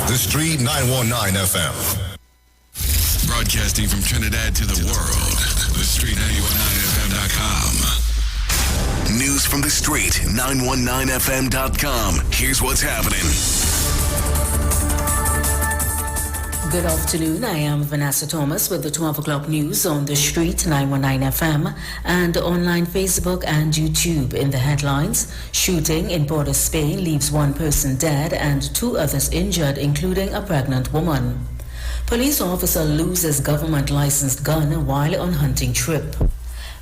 The Street 919 FM. Broadcasting from Trinidad to the world. The Street 919FM.com. News from the Street 919FM.com. Here's what's happening. Good afternoon. I am Vanessa Thomas with the 12 o'clock news on the Street 919 FM and online Facebook and YouTube. In the headlines, shooting in Port of Spain leaves one person dead and two others injured, including a pregnant woman. Police officer loses government licensed gun while on hunting trip.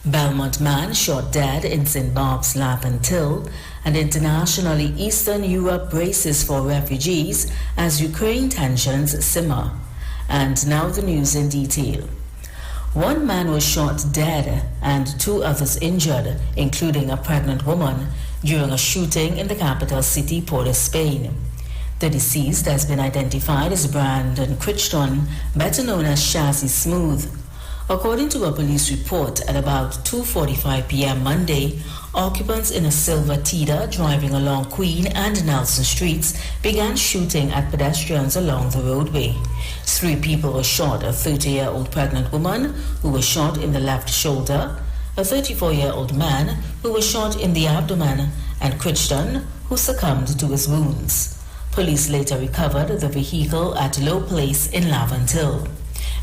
Belmont man shot dead in St. Barb's Lap and Till, and internationally Eastern Europe braces for refugees as Ukraine tensions simmer. And now the news in detail. One man was shot dead and two others injured, including a pregnant woman, during a shooting in the capital city, Port of Spain. The deceased has been identified as Brandon Crichton, better known as Shazzy Smooth. According to a police report, at about 2:45 p.m. Monday, occupants in a silver Tida driving along Queen and Nelson Streets began shooting at pedestrians along the roadway. 3 people were shot: a 30-year-old pregnant woman who was shot in the left shoulder, a 34-year-old man who was shot in the abdomen, and Crichton, who succumbed to his wounds. Police later recovered the vehicle at Low Place in Lavantil.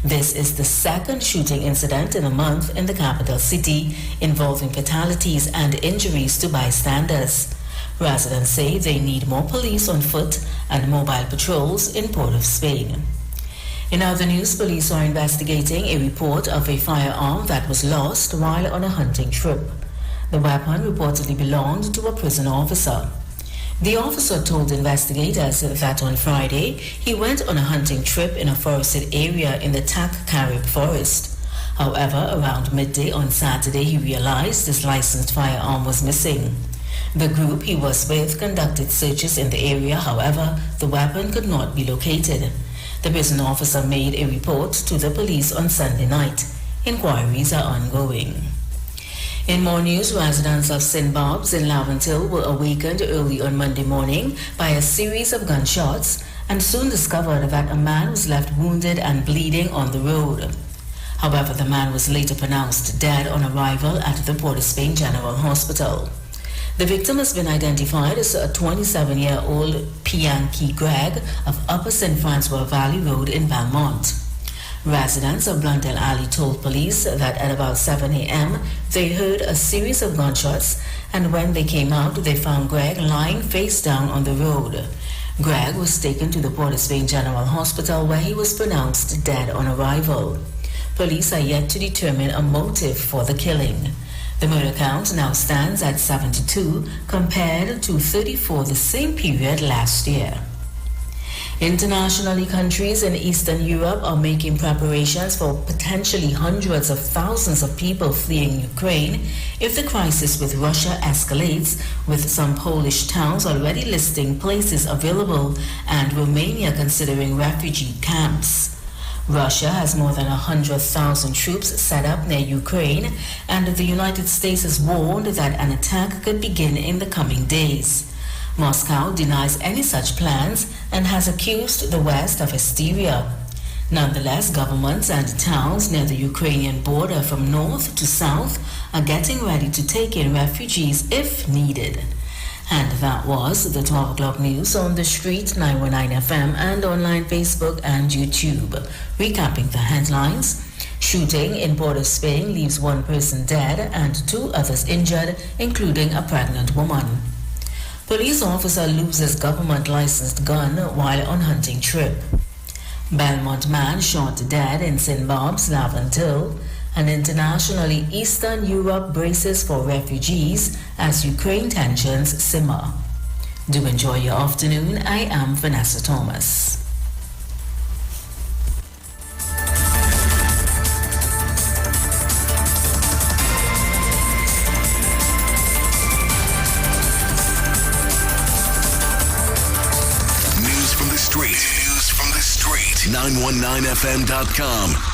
This is the second shooting incident in a month in the capital city involving fatalities and injuries to bystanders. Residents say they need more police on foot and mobile patrols in Port of Spain. In other news, police are investigating a report of a firearm that was lost while on a hunting trip. The weapon reportedly belonged to a prison officer. The officer told investigators that on Friday, he went on a hunting trip in a forested area in the Tak Carib forest. However, around midday on Saturday, he realized his licensed firearm was missing. The group he was with conducted searches in the area. However, the weapon could not be located. The prison officer made a report to the police on Sunday night. Inquiries are ongoing. In more news, residents of St. Barb's in Lavantil were awakened early on Monday morning by a series of gunshots and soon discovered that a man was left wounded and bleeding on the road. However, the man was later pronounced dead on arrival at the Port of Spain General Hospital. The victim has been identified as a 27-year-old Pianki Greg of Upper St. Francois Valley Road in Belmont. Residents of Blundell Alley told police that at about 7 a.m. they heard a series of gunshots, and when they came out, they found Greg lying face down on the road. Greg was taken to the Port of Spain General Hospital, where he was pronounced dead on arrival. Police are yet to determine a motive for the killing. The murder count now stands at 72 compared to 34 the same period last year. Internationally, countries in Eastern Europe are making preparations for potentially hundreds of thousands of people fleeing Ukraine if the crisis with Russia escalates, with some Polish towns already listing places available and Romania considering refugee camps. Russia has more than 100,000 troops set up near Ukraine, and the United States has warned that an attack could begin in the coming days. Moscow denies any such plans and has accused the West of hysteria. Nonetheless, governments and towns near the Ukrainian border from north to south are getting ready to take in refugees if needed. And that was the 12 o'clock news on the Street 919 FM and online Facebook and YouTube. Recapping the headlines: shooting in Port of Spain leaves one person dead and two others injured, including a pregnant woman. Police officer loses government licensed gun while on hunting trip. Belmont man shot dead in St. Barb's, Lavantil. And internationally, Eastern Europe braces for refugees as Ukraine tensions simmer. Do enjoy your afternoon. I am Vanessa Thomas. News from the Street. 919fm.com.